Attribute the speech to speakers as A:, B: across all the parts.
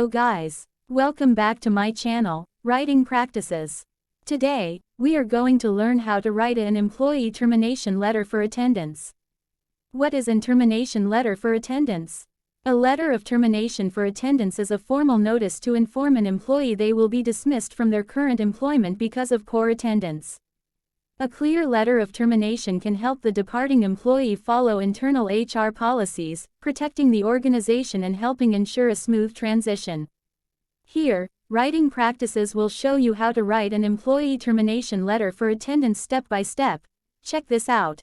A: Hello guys. Welcome back to my channel, Writing Practices. Today, we are going to learn how to write an employee termination letter for attendance. What is a termination letter for attendance? A letter of termination for attendance is a formal notice to inform an employee they will be dismissed from their current employment because of poor attendance. A clear letter of termination can help the departing employee follow internal HR policies, protecting the organization and helping ensure a smooth transition. Here, Writing Practices will show you how to write an employee termination letter for attendance step by step. Check this out.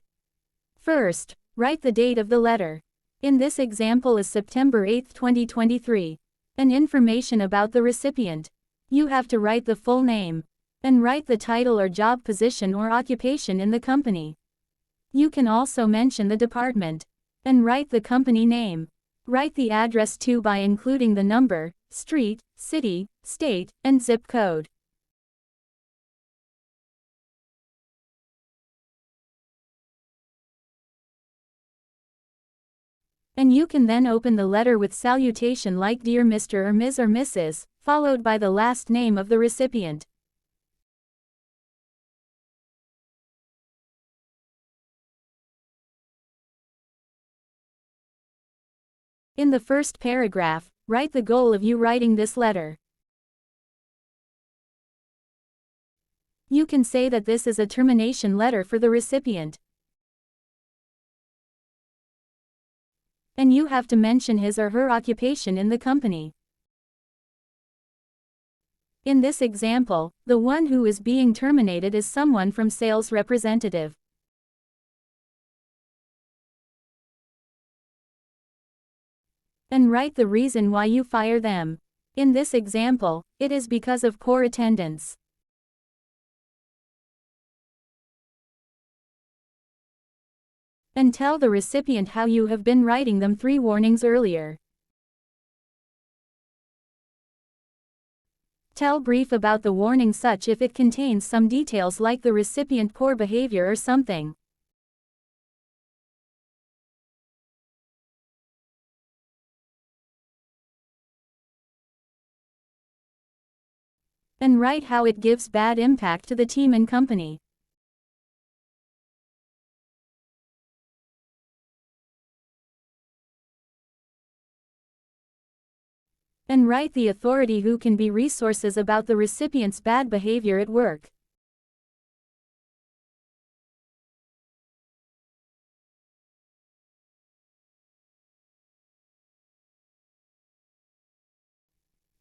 A: First, write the date of the letter. In this example is September 8, 2023. And information about the recipient. You have to write the full name. And write the title or job position or occupation in the company. You can also mention the department. And write the company name. Write the address too by including the number, street, city, state, and zip code. And you can then open the letter with salutation like Dear Mr. or Ms. or Mrs., followed by the last name of the recipient. In the first paragraph, write the goal of you writing this letter. You can say that this is a termination letter for the recipient. And you have to mention his or her occupation in the company. In this example, the one who is being terminated is someone from sales representative. And write the reason why you fire them. In this example, it is because of poor attendance. And tell the recipient how you have been writing them 3 warnings earlier. Tell brief about the warning such if it contains some details like the recipient poor behavior or something. And write how it gives bad impact to the team and company. And write the authority who can be resources about the recipient's bad behavior at work.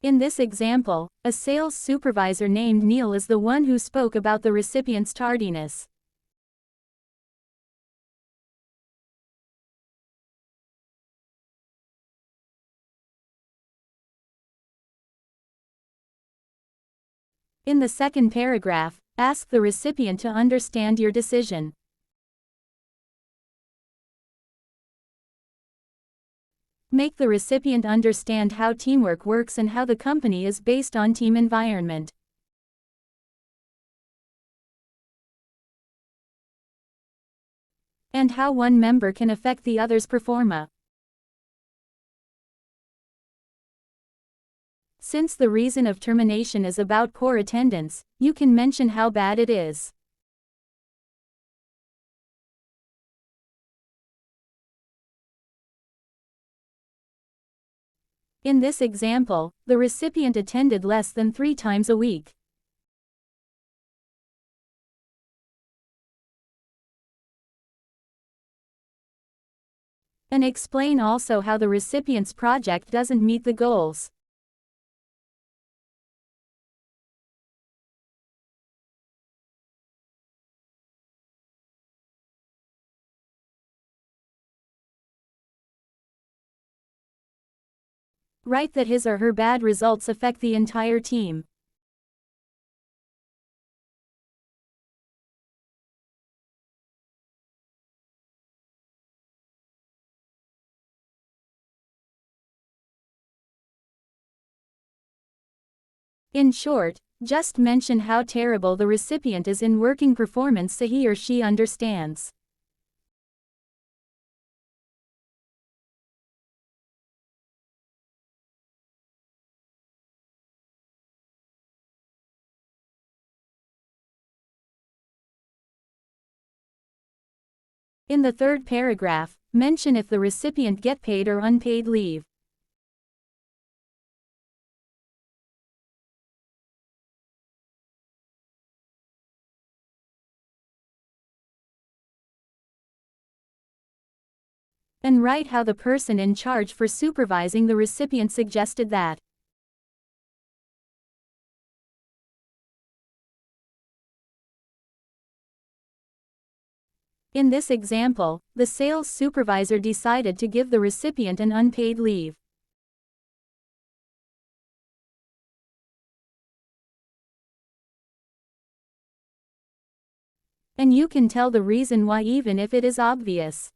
A: In this example, a sales supervisor named Neil is the one who spoke about the recipient's tardiness. In the second paragraph, ask the recipient to understand your decision. Make the recipient understand how teamwork works and how the company is based on team environment. And how one member can affect the other's performance. Since the reason of termination is about poor attendance, you can mention how bad it is. In this example, the recipient attended less than 3 times a week. And explain also how the recipient's project doesn't meet the goals. Write that his or her bad results affect the entire team. In short, just mention how terrible the recipient is in working performance so he or she understands. In the third paragraph, mention if the recipient get paid or unpaid leave. And write how the person in charge for supervising the recipient suggested that. In this example, the sales supervisor decided to give the recipient an unpaid leave. And you can tell the reason why even if it is obvious.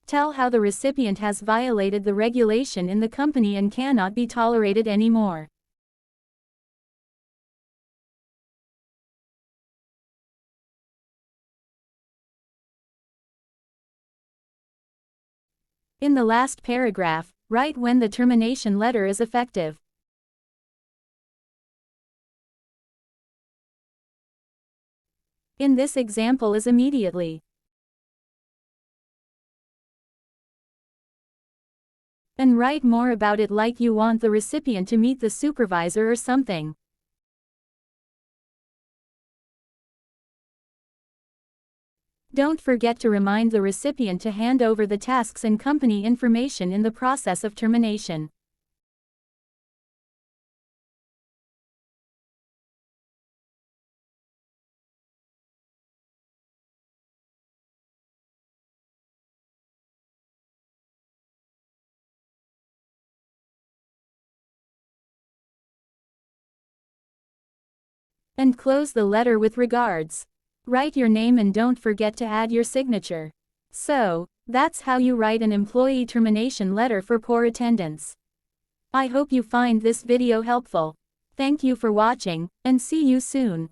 A: Tell how the recipient has violated the regulation in the company and cannot be tolerated anymore. In the last paragraph, write when the termination letter is effective. In this example is immediately. And write more about it like you want the recipient to meet the supervisor or something. Don't forget to remind the recipient to hand over the tasks and company information in the process of termination. And close the letter with regards. Write your name and don't forget to add your signature. So, that's how you write an employee termination letter for poor attendance. I hope you find this video helpful. Thank you for watching, and see you soon.